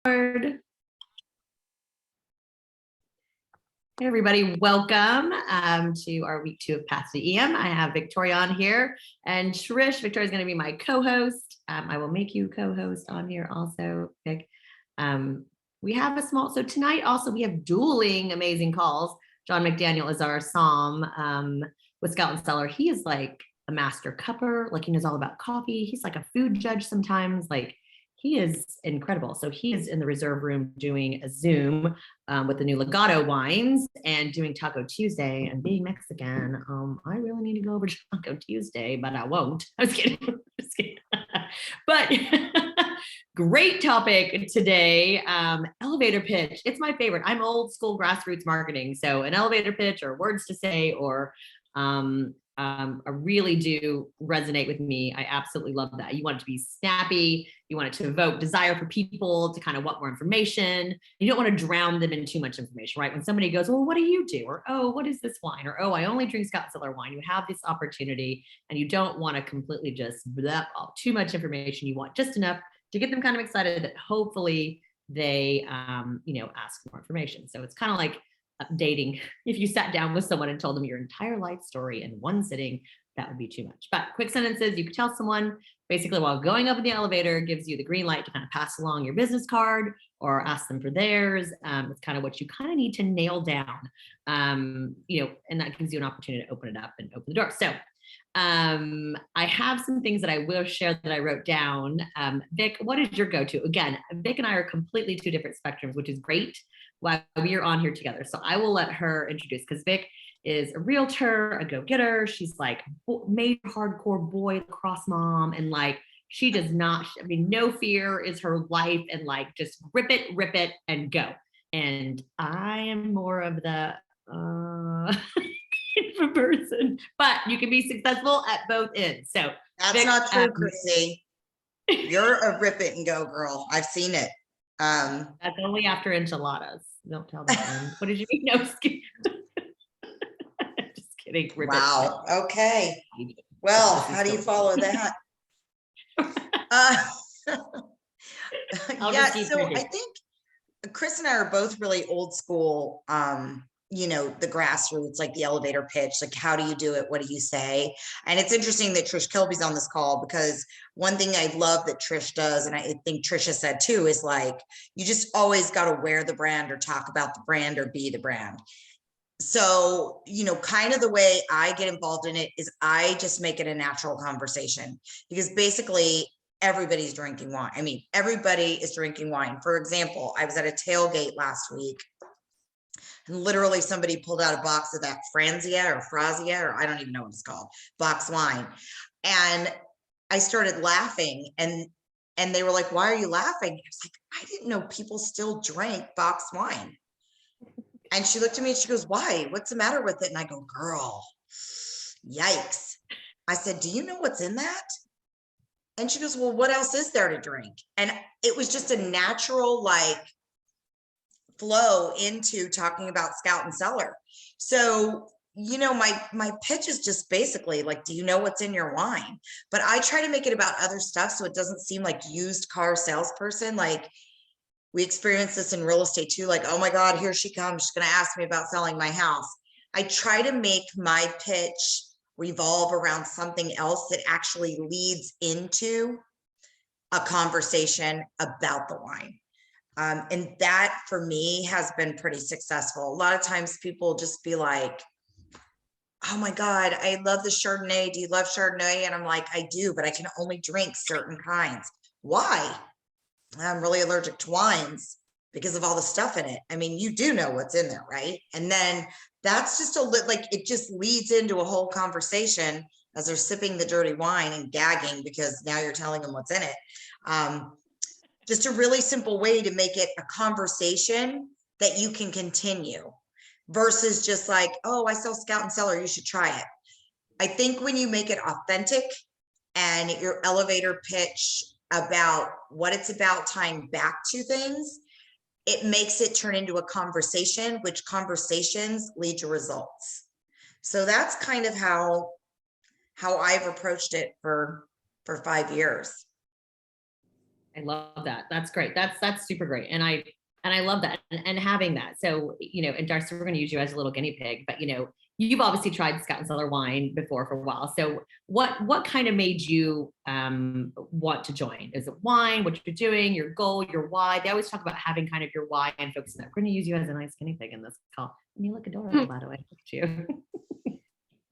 Hey everybody, welcome to our week 2 of Path to EM. I have Victoria on here and Trish. Victoria is going to be my co-host. I will make you co-host on here also, Vic. We have so tonight also we have dueling amazing calls. John McDaniel is our Somm with Scout Cellar. He is like a master cupper, like he knows all about coffee. He's like a food judge sometimes, like he is incredible. So he is in the reserve room doing a Zoom with the new Legato wines and doing Taco Tuesday. And being Mexican, I really need to go over to Taco Tuesday, but I won't. I was kidding. Just kidding. But great topic today. Elevator pitch. It's my favorite. I'm old school grassroots marketing. So an elevator pitch or words to say or really do resonate with me. I absolutely love that. You want it to be snappy. You want it to evoke desire for people to kind of want more information. You don't want to drown them in too much information, right? When somebody goes, well, what do you do? Or, oh, what is this wine? Or, oh, I only drink Scout Cellar wine. You have this opportunity and you don't want to completely just too much information. You want just enough to get them kind of excited that hopefully they, ask for more information. So it's kind of like dating. If you sat down with someone and told them your entire life story in one sitting, that would be too much. But quick sentences, you could tell someone basically while going up in the elevator gives you the green light to kind of pass along your business card or ask them for theirs. It's kind of what you kind of need to nail down, and that gives you an opportunity to open it up and open the door. So I have some things that I will share that I wrote down. Vic, what is your go-to? Again, Vic and I are completely two different spectrums, which is great while we are on here together. So I will let her introduce, because Vic is a realtor, a go-getter. She's like major hardcore boy lacrosse mom. And like, she does not, no fear is her life and like, just rip it and go. And I am more of the, person, but you can be successful at both ends. So that's Vic, not true, Chrissy. You're a rip it and go girl. I've seen it. That's only after enchiladas. Don't tell that one. What did you mean? No, just kidding. Rip wow. It. Okay. Well, how do you follow that? Yeah. So I think Chris and I are both really old school. The grassroots, like the elevator pitch, like how do you do it? What do you say? And it's interesting that Trish Kilby's on this call, because one thing I love that Trish does, and I think Trisha said too, is like, you just always got to wear the brand or talk about the brand or be the brand. So, kind of the way I get involved in it is I just make it a natural conversation, because basically everybody's drinking wine. I mean, everybody is drinking wine. For example, I was at a tailgate last week, and literally somebody pulled out a box of that Franzia or I don't even know what it's called, box wine. And I started laughing and they were like, why are you laughing? I was like, I didn't know people still drank box wine. And she looked at me and she goes, why? What's the matter with it? And I go, girl, yikes. I said, do you know what's in that? And she goes, well, what else is there to drink? And it was just a natural, flow into talking about Scout and Cellar. So, my pitch is just basically like, do you know what's in your wine? But I try to make it about other stuff, so it doesn't seem like used car salesperson. Like, we experience this in real estate too. Like, oh my God, here she comes. She's going to ask me about selling my house. I try to make my pitch revolve around something else that actually leads into a conversation about the wine. And that for me has been pretty successful. A lot of times people just be like, oh my God, I love the Chardonnay. Do you love Chardonnay? And I'm like, I do, but I can only drink certain kinds. Why? I'm really allergic to wines because of all the stuff in it. I mean, you do know what's in there, right? And then that's just it just leads into a whole conversation as they're sipping the dirty wine and gagging because now you're telling them what's in it. Just a really simple way to make it a conversation that you can continue versus just like, oh, I sell Scout and Cellar, you should try it. I think when you make it authentic and your elevator pitch about what it's about, tying back to things, it makes it turn into a conversation, which conversations lead to results. So that's kind of how I've approached it for 5 years. I love that. That's great. That's super great. And I love that and having that. So, and Darcy, we're going to use you as a little guinea pig, but you've obviously tried Scout and Cellar wine before for a while. So what kind of made you want to join? Is it wine, what you're doing, your goal, your why? They always talk about having kind of your why and focusing. We're going to use you as a nice guinea pig in this call. And you look adorable, by the way. Look at you.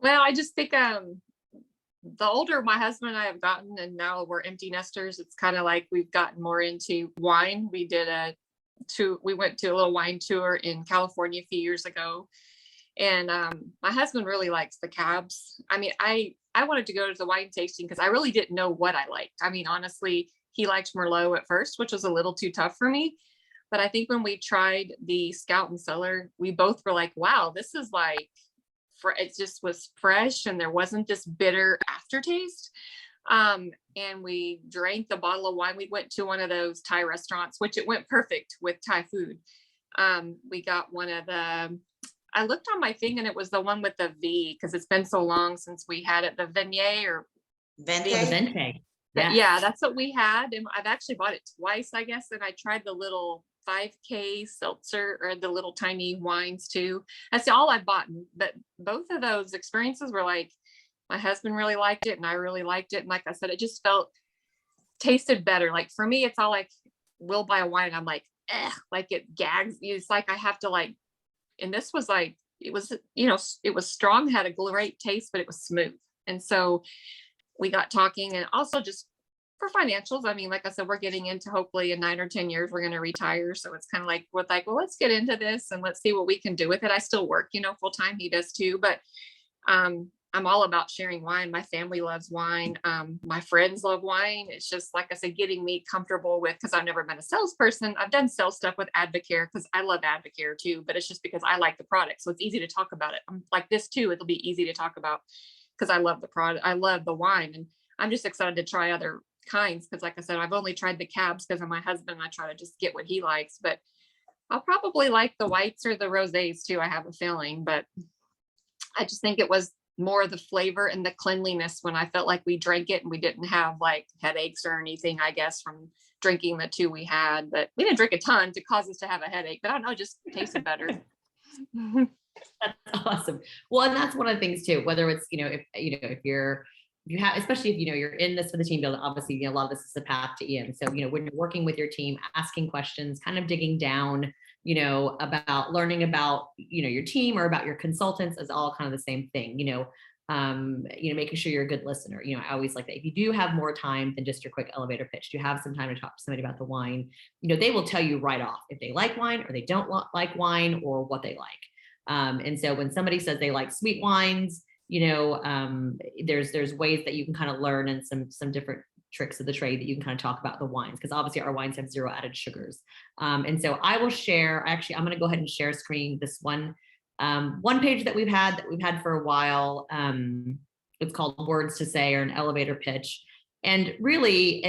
Well, I just think the older my husband and I have gotten, and now we're empty nesters, it's kind of like we've gotten more into wine. We went to a little wine tour in California a few years ago, and my husband really likes the cabs. I mean, I wanted to go to the wine tasting because I really didn't know what I liked. I mean, honestly, he liked Merlot at first, which was a little too tough for me. But I think when we tried the Scout and Cellar, we both were like, wow, this is like, it just was fresh and there wasn't this bitter aftertaste. And we drank the bottle of wine. We went to one of those Thai restaurants, which it went perfect with Thai food. We got one of I looked on my thing and it was the one with the V, because it's been so long since we had it, the Venier or Venti. The Vente. yeah, that's what we had. And I've actually bought it twice, I guess. And I tried the little 5K seltzer or the little tiny wines too. That's all I've bought. But both of those experiences were like, my husband really liked it and I really liked it. And like I said, it just tasted better. Like for me, it's all like, we'll buy a wine and I'm like, like it gags. It's like I have to like, and this was like, it was, it was strong, had a great taste, but it was smooth. And so we got talking, and also just for financials. I mean, like I said, we're getting into, hopefully in 9 or 10 years, we're going to retire. So it's kind of like, well, let's get into this and let's see what we can do with it. I still work, full time. He does too, but I'm all about sharing wine. My family loves wine. My friends love wine. It's just, like I said, getting me comfortable with, because I've never been a salesperson. I've done sales stuff with Advocare because I love Advocare too, but it's just because I like the product. So it's easy to talk about it. I'm like this too. It'll be easy to talk about because I love the product. I love the wine, and I'm just excited to try other kinds. Because like I said, I've only tried the cabs because of my husband. I try to just get what he likes, but I'll probably like the whites or the rosés too. I have a feeling, but I just think it was more of the flavor and the cleanliness when I felt like we drank it and we didn't have like headaches or anything, I guess, from drinking the two we had. But we didn't drink a ton to cause us to have a headache, but I don't know, just tasted better. That's awesome. Well, and that's one of the things too, whether it's, if you have, especially if, you're in this for the team building, obviously, a lot of this is the path to Ian. So, when you're working with your team, asking questions, kind of digging down, about learning about, your team or about your consultants is all kind of the same thing, making sure you're a good listener. I always like that. If you do have more time than just your quick elevator pitch, you have some time to talk to somebody about the wine, they will tell you right off if they like wine or they don't like wine or what they like. And so when somebody says they like sweet wines, there's ways that you can kind of learn, and some different tricks of the trade that you can kind of talk about the wines, because obviously our wines have 0 added sugars. And so I will share, actually, I'm going to go ahead and share screen this one page that we've had for a while. It's called Words to Say, or an elevator pitch. And really,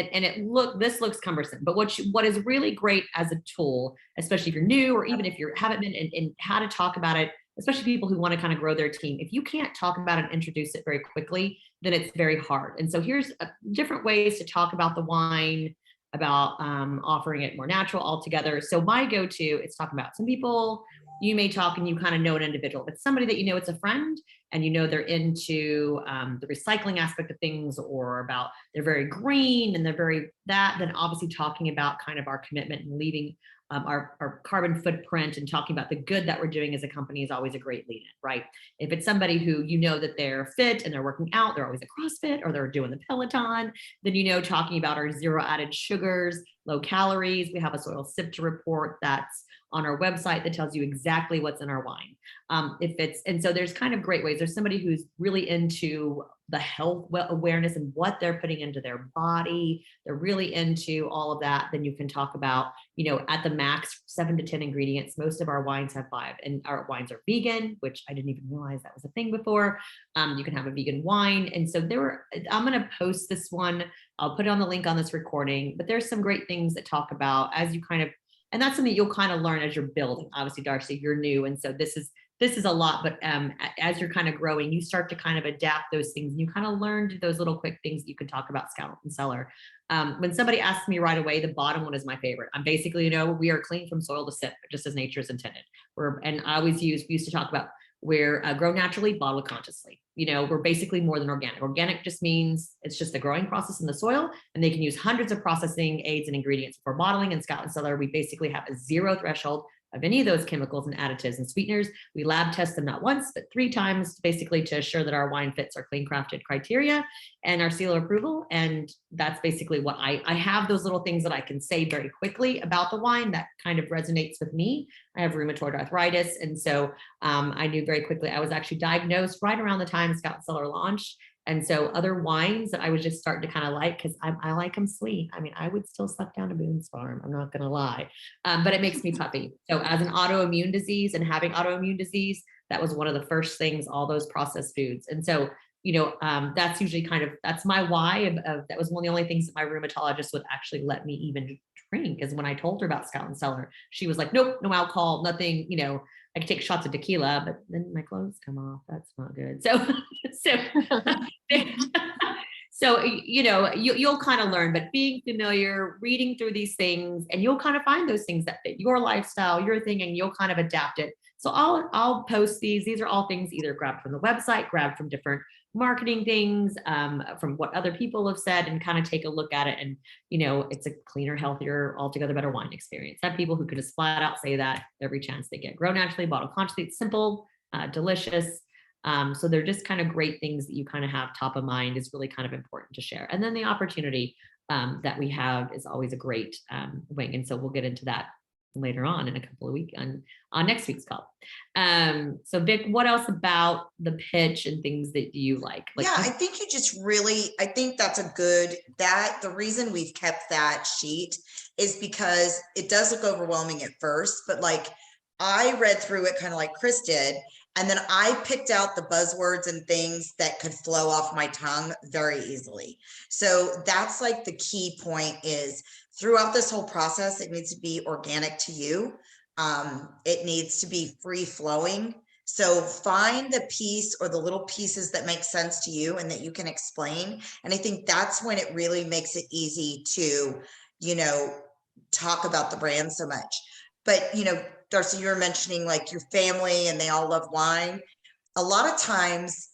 this looks cumbersome, but what is really great as a tool, especially if you're new, or even if you haven't been in how to talk about it, especially people who want to kind of grow their team. If you can't talk about it and introduce it very quickly, then it's very hard. And so here's different ways to talk about the wine, about offering it more natural altogether. So my go-to is talking about, some people, you may talk and you kind of know an individual, but somebody that it's a friend and they're into the recycling aspect of things, or about they're very green and they're very then obviously talking about kind of our commitment and leaving our carbon footprint, and talking about the good that we're doing as a company is always a great lead in, right? If it's somebody who that they're fit and they're working out, they're always at CrossFit or they're doing the Peloton, then talking about our 0 added sugars, low calories. We have a soil sifter report that's on our website that tells you exactly what's in our wine. And so there's kind of great ways. There's somebody who's really into the health awareness and what they're putting into their body. They're really into all of that. Then you can talk about, at the max 7 to 10 ingredients. Most of our wines have 5, and our wines are vegan, which I didn't even realize that was a thing before. You can have a vegan wine. And so I'm going to post this one. I'll put it on the link on this recording, but there's some great things that talk about as you kind of, and that's something you'll kind of learn as you're building. Obviously, Darcy, you're new. And so this is this is a lot, but as you're kind of growing, you start to kind of adapt those things. You kind of learn those little quick things that you can talk about Scout and Cellar. When somebody asks me right away, the bottom one is my favorite. I'm basically, we are clean from soil to sip, just as nature is intended. And I always we used to talk about we're grow naturally, bottle consciously. We're basically more than organic. Organic just means it's just the growing process in the soil, and they can use hundreds of processing aids and ingredients for bottling. And Scout and Cellar, we basically have a zero threshold of any of those chemicals and additives and sweeteners. We lab test them not once, but 3 times, basically to assure that our wine fits our clean crafted criteria and our seal of approval. And that's basically what I have, those little things that I can say very quickly about the wine that kind of resonates with me. I have rheumatoid arthritis. And so I knew very quickly, I was actually diagnosed right around the time Scout Cellar launched. And so other wines that I was just starting to kind of like, because I like them sweet. I mean, I would still suck down a Boone's Farm. I'm not going to lie, but it makes me puppy. So as an autoimmune disease and having autoimmune disease, that was one of the first things, all those processed foods. And so, that's usually that's my why of that was one of the only things that my rheumatologist would actually let me even drink, is when I told her about Scout and Cellar, she was like, nope, no alcohol, nothing, I could take shots of tequila, but then my clothes come off. That's not good. So you'll kind of learn, but being familiar, reading through these things, and you'll kind of find those things that fit your lifestyle, your thing, and you'll kind of adapt it. So I'll post these. These are all things either grabbed from the website, grabbed from different marketing things, from what other people have said, and kind of take a look at it. And, it's a cleaner, healthier, altogether better wine experience. I have people who can just flat out say that every chance they get. Grow naturally, bottle consciously. It's simple, delicious. So they're just kind of great things that you kind of have top of mind is really kind of important to share. And then the opportunity that we have is always a great wing. And so we'll get into that later on in a couple of weeks on next week's call. So Vic, what else about the pitch and things that you like? Yeah, I think you just I think that's the reason we've kept that sheet is because it does look overwhelming at first, but I read through it kind of like Chris did. And then I picked out the buzzwords and things that could flow off my tongue very easily. So that's the key point is throughout this whole process, it needs to be organic to you. It needs to be free flowing. So find the piece or the little pieces that make sense to you and that you can explain. And I think that's when it really makes it easy to, talk about the brand so much. But, Darcy, you were mentioning your family and they all love wine. A lot of times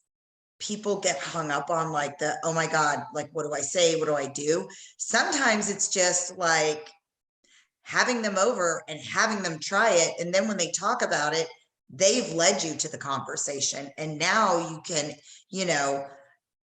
people get hung up on oh my God, what do I say? What do I do? Sometimes it's just having them over and having them try it. And then when they talk about it, they've led you to the conversation. And now you can,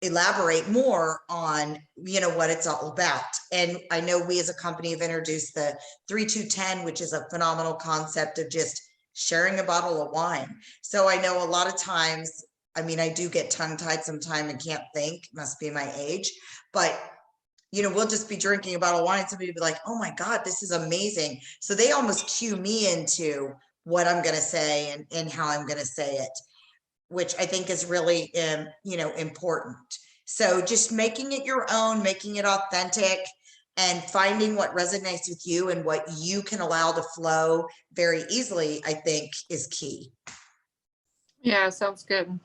elaborate more on, what it's all about. And I know we as a company have introduced the 3-2-10, which is a phenomenal concept of just sharing a bottle of wine. So I know a lot of times, I do get tongue tied sometime and can't think, must be my age, but we'll just be drinking a bottle of wine. Somebody will be like, oh my God, this is amazing. So they almost cue me into what I'm going to say and how I'm going to say it, which I think is really, important. So just making it your own, making it authentic, and finding what resonates with you and what you can allow to flow very easily, I think is key. Yeah, sounds good.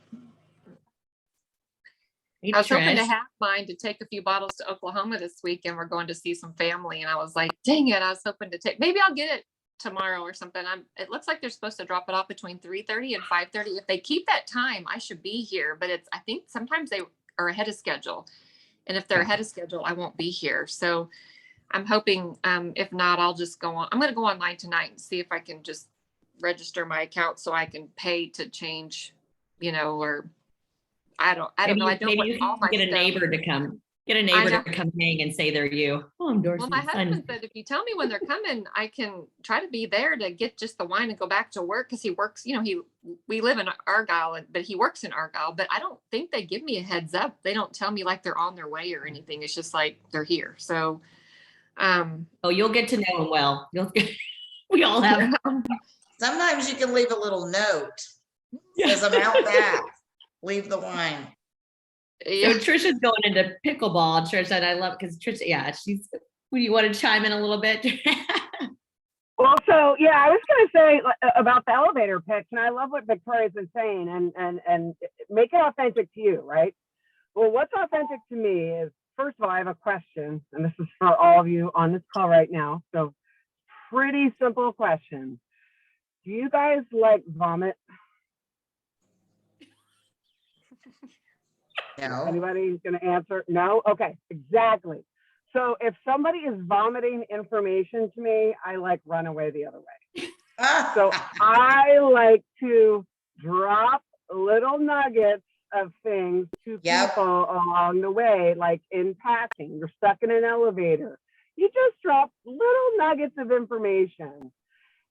Hey, I was hoping to Trish. have mine to take a few bottles to Oklahoma this weekend. We're going to see some family, and I was like, dang it, I was hoping to maybe I'll get it tomorrow or something. It looks like they're supposed to drop it off between 3:30 and 5:30. If they keep that time, I should be here, but I think sometimes they are ahead of schedule. And if they're ahead of schedule, I won't be here. So I'm hoping, if not, I'll just I'm going to go online tonight and see if I can just register my account so I can pay to change, or I don't know. I don't Maybe you all my can get a stuff. neighbor to come. Get a neighbor to come hang and say they're you. Oh, I'm Dorsey. Well, my husband said if you tell me when they're coming, I can try to be there to get just the wine and go back to work, because he works. We live in Argyle, but he works in Argyle. But I don't think they give me a heads up. They don't tell me they're on their way or anything. It's just they're here. So, oh, you'll get to know him well. We all have. Sometimes you can leave a little note. Says I'm out back. Leave the wine. Yeah. So Trisha's going into pickleball, Trisha, and I love because Trisha, she's. Would you want to chime in a little bit? Well, so yeah, I was going to say about the elevator pitch, and I love what Victoria's been saying, and make it authentic to you, right? Well, what's authentic to me is, first of all, I have a question, and this is for all of you on this call right now. So, pretty simple question. Do you guys like vomit? No. Anybody going to answer? No? Okay, exactly. So if somebody is vomiting information to me, I like run away the other way. So I like to drop little nuggets of things to Yep. people along the way, like in passing. You're stuck in an elevator. You just drop little nuggets of information.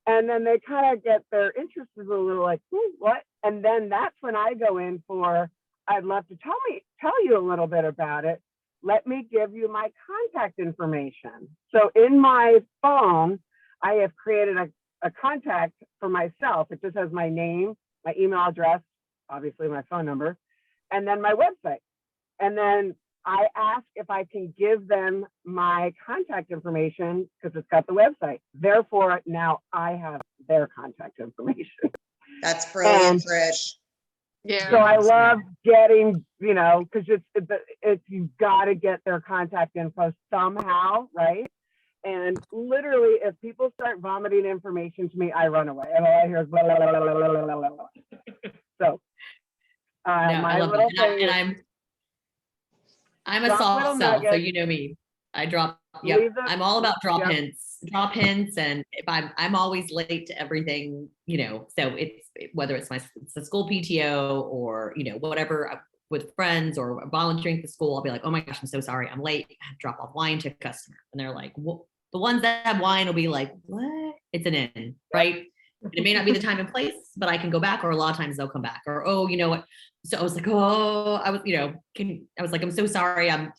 And then they kind of get their interest is a little like, what? And then that's when I go in for, I'd love to tell you a little bit about it. Let me give you my contact information. So in my phone, I have created a contact for myself. It just has my name, my email address, obviously my phone number, and then my website. And then I ask if I can give them my contact information because it's got the website. Therefore, now I have their contact information. That's brilliant, Trish. Yeah. So I love getting, because it's you've got to get their contact info somehow, right? And literally, if people start vomiting information to me, I run away. And all I hear is blah, blah, blah, blah, blah, blah, blah, blah. So my little thing is, I'm a drop soft little sell, so nuggets. you know me. I drop. Leave Yep, them- I'm all about drop yep. hints, and if I'm always late to everything, So it's whether it's the school PTO or whatever with friends or volunteering for school, I'll be like, oh my gosh, I'm so sorry, I'm late. I have to drop off wine to a customer, and they're like, well, the ones that have wine will be like, what? It's an in, right? And it may not be the time and place, but I can go back, or a lot of times they'll come back, or, oh, you know what? So I was like, oh, I was like, I'm so sorry. I'm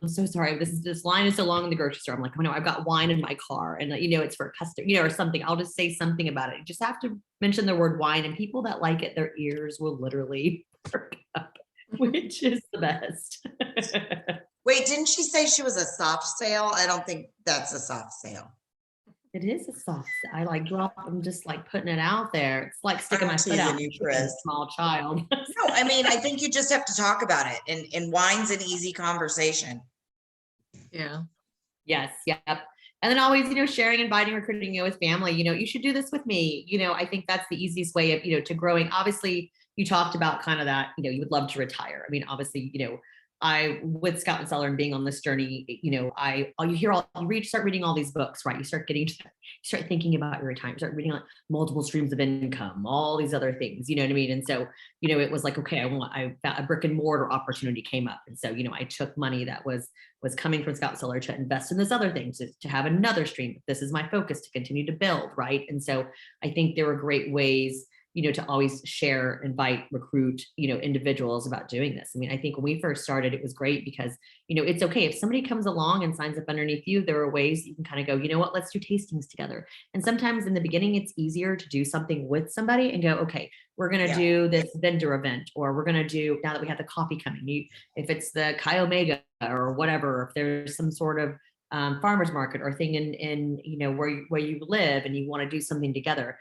so sorry. This line is so long in the grocery store. I'm like, oh no, I've got wine in my car, and it's for a customer, or something. I'll just say something about it. You just have to mention the word wine, and people that like it, their ears will literally perk up, which is the best. Wait, didn't she say she was a soft sale? I don't think that's a soft sale. It is a soft. I like drop. I'm just like putting it out there. It's like sticking my foot out. You, A Chris. small child. No, I mean, I think you just have to talk about it, and wine's an easy conversation. Yeah. Yes. Yep. And then always, sharing, inviting, recruiting with family. You should do this with me. I think that's the easiest way of, to growing. Obviously, you talked about kind of that. You would love to retire. I mean, obviously, I with Scout Cellar and being on this journey, you start reading all these books, right? You start thinking about your retirement, start reading like multiple streams of income, all these other things, you know what I mean? And so, it was like, okay, a brick and mortar opportunity came up. And so, I took money that was coming from Scout Cellar to invest in this other thing, to have another stream. This is my focus, to continue to build, right? And so I think there were great ways to always share, invite, recruit, individuals about doing this. I mean, I think when we first started, it was great because, it's okay if somebody comes along and signs up underneath you, there are ways you can kind of go, you know what, let's do tastings together. And sometimes in the beginning, it's easier to do something with somebody and go, okay, we're going to do this vendor event, or we're going to do, now that we have the coffee coming, if it's the Chi Omega or whatever, if there's some sort of farmer's market or thing in where you live and you want to do something together,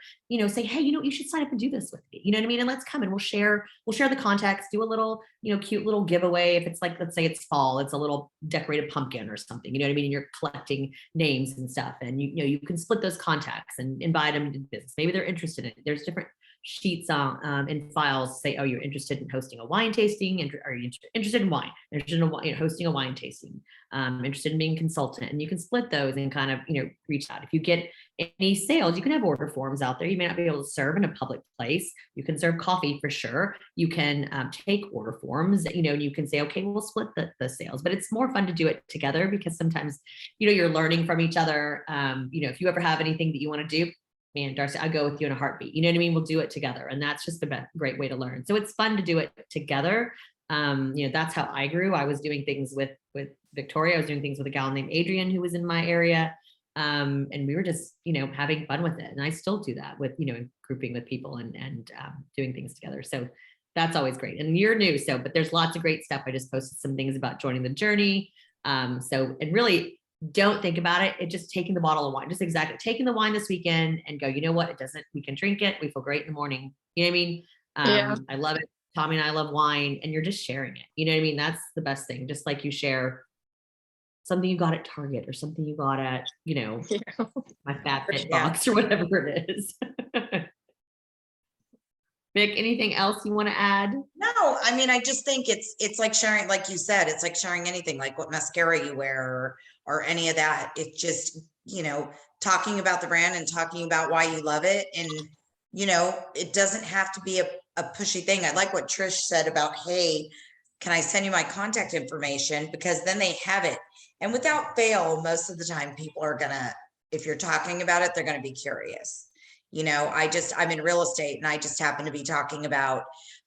say, hey, you should sign up and do this with me, you know what I mean? And let's come and we'll share the contacts, do a little, cute little giveaway. If it's like, let's say it's fall, it's a little decorated pumpkin or something, you know what I mean? And you're collecting names and stuff, and you can split those contacts and invite them to business. Maybe they're interested in it. There's different sheets in files say, oh, you're interested in hosting a wine tasting, are you interested in wine, interested in hosting a wine tasting, interested in being a consultant, and you can split those and kind of reach out. If you get any sales, you can have order forms out there. You may not be able to serve in a public place. You can serve coffee for sure. You can take order forms, and you can say, okay, we'll split the sales. But it's more fun to do it together because sometimes you're learning from each other. If you ever have anything that you want to do, man, Darcy, I'll go with you in a heartbeat. You know what I mean? We'll do it together. And that's just a great way to learn. So it's fun to do it together. That's how I grew. I was doing things with Victoria. I was doing things with a gal named Adrian, who was in my area. And we were just, having fun with it. And I still do that with, grouping with people and doing things together. So that's always great. And you're new. But there's lots of great stuff. I just posted some things about joining the journey. And really, don't think about it. It's just taking the bottle of wine, just exactly taking the wine this weekend and go, you know what? It doesn't, we can drink it. We feel great in the morning. You know what I mean? Yeah. I love it. Tommy and I love wine, and you're just sharing it. You know what I mean? That's the best thing. Just like you share something you got at Target or something you got at, you know, Yeah. my Fat Fit Yeah. box or whatever it is. Vic, anything else you want to add? No, I mean, I just think it's like sharing, like you said, it's like sharing anything, like what mascara you wear or any of that. It's just, you know, talking about the brand and talking about why you love it. And, you know, it doesn't have to be a pushy thing. I like what Trish said about, hey, can I send you my contact information? Because then they have it. And without fail, most of the time people are gonna, if you're talking about it, they're gonna be curious. You know, I'm in real estate, and I just happen to be talking about,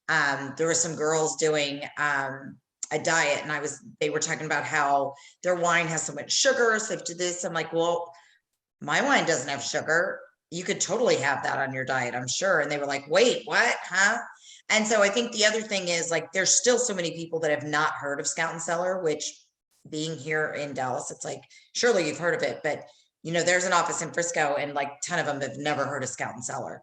there were some girls doing a diet, and they were talking about how their wine has so much sugar. So they do this. I'm like, well, my wine doesn't have sugar. You could totally have that on your diet, I'm sure. And they were like, wait, what? Huh? And so I think the other thing is, like, there's still so many people that have not heard of Scout and Cellar, which, being here in Dallas, it's like, surely you've heard of it, but you know, there's an office in Frisco, and like 10 of them have never heard of Scout and Cellar.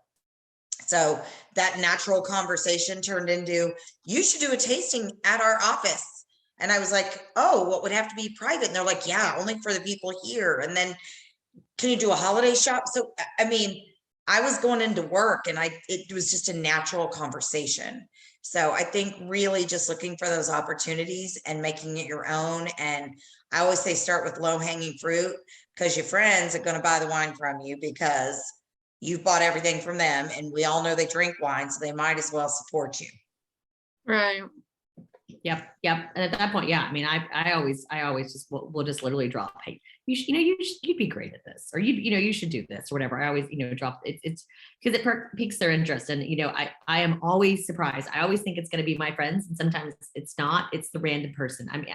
So that natural conversation turned into, you should do a tasting at our office. And I was like, oh, what would have to be private? And they're like, yeah, only for the people here. And then, can you do a holiday shop? So, I mean, I was going into work, and it was just a natural conversation. So I think really just looking for those opportunities and making it your own. And I always say, start with low hanging fruit, because your friends are going to buy the wine from you because you've bought everything from them. And we all know they drink wine, so they might as well support you. Right. Yep. And at that point, yeah, I mean, I always just, we'll just literally drop, hey, you'd be great at this, or you should do this or whatever. I always, drop it's because it piques their interest. And, I am always surprised. I always think it's going to be my friends, and sometimes it's not, it's the random person. I mean,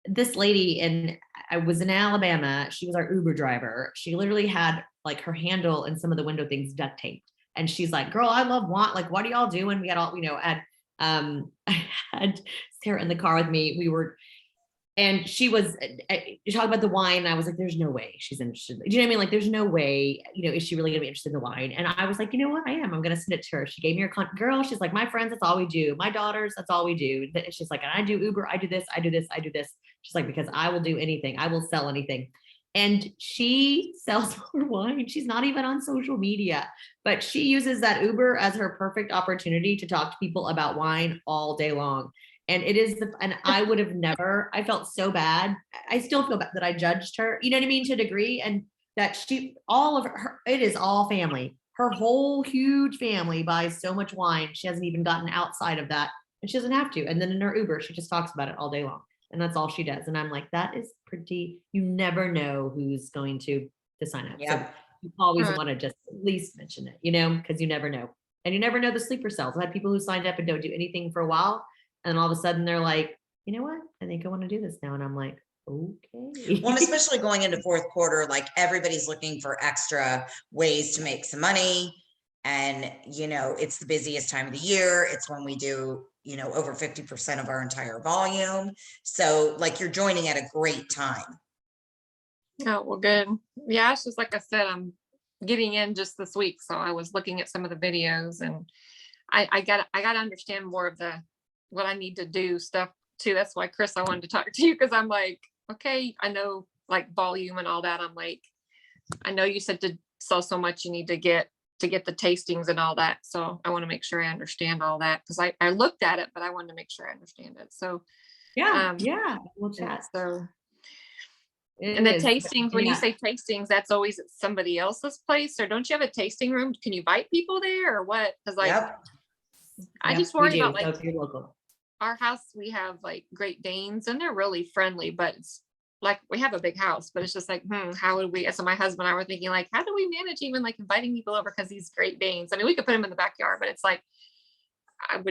this lady, and I was in Alabama. She was our Uber driver. She literally had like her handle and some of the window things duct taped. And she's like, girl, I love wine. Like, what are y'all doing? We had all, I had Sarah in the car with me. And she was talking about the wine. And I was like, there's no way she's interested. Do you know what I mean? Like, there's no way, is she really gonna be interested in the wine? And I was like, you know what? I am. I'm gonna send it to her. She gave me her girl. She's like, my friends, that's all we do. My daughters, that's all we do. She's like, and I do Uber. I do this. I do this. I do this. She's like, because I will do anything. I will sell anything. And she sells more wine. She's not even on social media, but she uses that Uber as her perfect opportunity to talk to people about wine all day long. And it is, and I would have never, I felt so bad. I still feel bad that I judged her, you know what I mean, to a degree. And that all of her, it is all family. Her whole huge family buys so much wine. She hasn't even gotten outside of that, and she doesn't have to. And then in her Uber, she just talks about it all day long. And that's all she does. And I'm like, that is pretty, you never know who's going to sign up. Yeah. So you always want to just at least mention it, because you never know. And you never know the sleeper cells. I had people who signed up and don't do anything for a while. And all of a sudden they're like, you know what? I think I want to do this now. And I'm like, okay. Well, and especially going into fourth quarter, like everybody's looking for extra ways to make some money. And, it's the busiest time of the year. It's when we do, over 50% of our entire volume. So like, you're joining at a great time. Oh, well, good. Yeah, it's just like I said, I'm getting in just this week. So I was looking at some of the videos, and I got to understand more of what I need to do stuff too. That's why, Chris, I wanted to talk to you, because I'm like, okay, I know like volume and all that. I'm like, I know you said to sell so much, you need to get the tastings and all that. So I want to make sure I understand all that, because I looked at it, but I wanted to make sure I understand it. So yeah, we'll chat. So, and the tastings, when you say tastings, that's always at somebody else's place, or don't you have a tasting room? Can you invite people there, or what? Because I just worry about like, so if you're local. Our house, we have like Great Danes, and they're really friendly, but it's like, we have a big house, but it's just like, how would we, so my husband and I were thinking like, how do we manage even like inviting people over? Cause these Great Danes, I mean, we could put them in the backyard, but it's like, I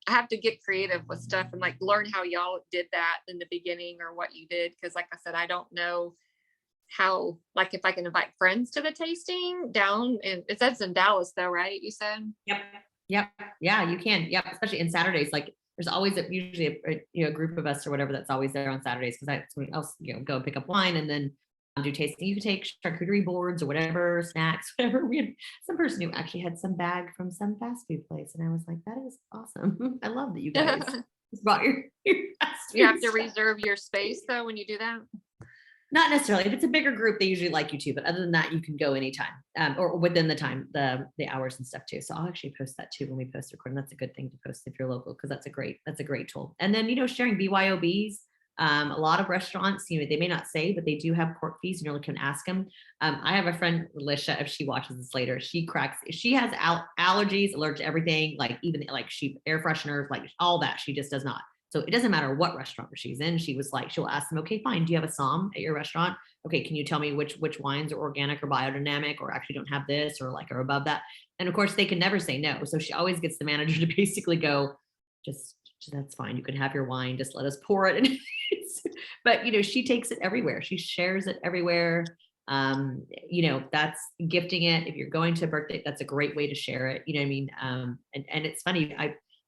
have to get creative with stuff and like learn how y'all did that in the beginning, or what you did. Cause like I said, I don't know how, like if I can invite friends to the tasting down, and that's in Dallas though, right? You said? Yep. Yeah, you can. Yep. Especially in Saturdays. Like there's always usually a group of us or whatever that's always there on Saturdays, because I'll go pick up wine and then do tasting. You can take charcuterie boards or whatever, snacks, whatever. We had some person who actually had some bag from some fast food place, and I was like, that is awesome. I love that you guys brought your fast food You have to stuff. reserve your space though when you do that. Not necessarily. If it's a bigger group, they usually like you to, but other than that, you can go anytime, or within the time, the hours and stuff too. So I'll actually post that too when we post recording. That's a good thing to post if you're local, because that's a great tool. And then, sharing BYOBs. A lot of restaurants, they may not say, but they do have court fees, and you can ask them. I have a friend, Alicia, if she watches this later, she has allergies, allergic to everything, like even like air fresheners, like all that. She just does not. So it doesn't matter what restaurant she's in. She was like, she'll ask them, okay, fine. Do you have a SOM at your restaurant? Okay, can you tell me which wines are organic or biodynamic, or actually don't have this, or like are above that? And of course, they can never say no. So she always gets the manager to basically go, just that's fine. You can have your wine. Just let us pour it. But she takes it everywhere. She shares it everywhere. That's gifting it. If you're going to a birthday, that's a great way to share it. You know what I mean? And it's funny.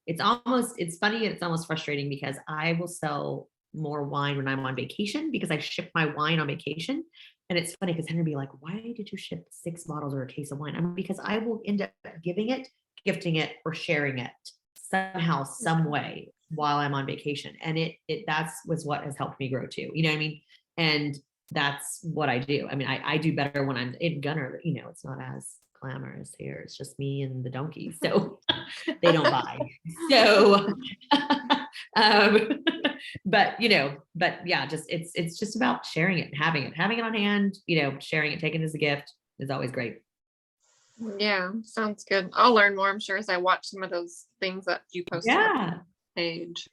It's funny and it's almost frustrating, because I will sell more wine when I'm on vacation, because I ship my wine on vacation. And it's funny because Henry will be like, why did you ship 6 bottles or a case of wine? Because I will end up giving it, gifting it, or sharing it somehow, some way while I'm on vacation. And was what has helped me grow too. You know what I mean? And that's what I do. I do better when I'm in Gunner, it's not as glamorous here. It's just me and the donkey. So they don't buy. So, but yeah, it's just about sharing it and having it on hand, sharing it, taking it as a gift is always great. Yeah, sounds good. I'll learn more, I'm sure, as I watch some of those things that you posted on the page.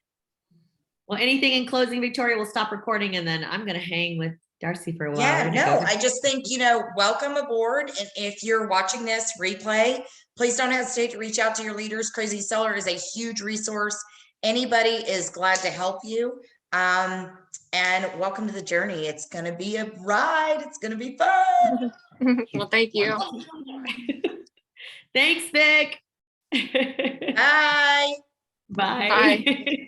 Well, anything in closing, Victoria? We'll stop recording, and then I'm going to hang with Darcy for a while. Yeah, no, I just think, welcome aboard. And if you're watching this replay, please don't hesitate to reach out to your leaders. Crazy Cellar is a huge resource. Anybody is glad to help you. And welcome to the journey. It's going to be a ride. It's going to be fun. Well, thank you. Thanks, Vic. Bye. Bye. Bye.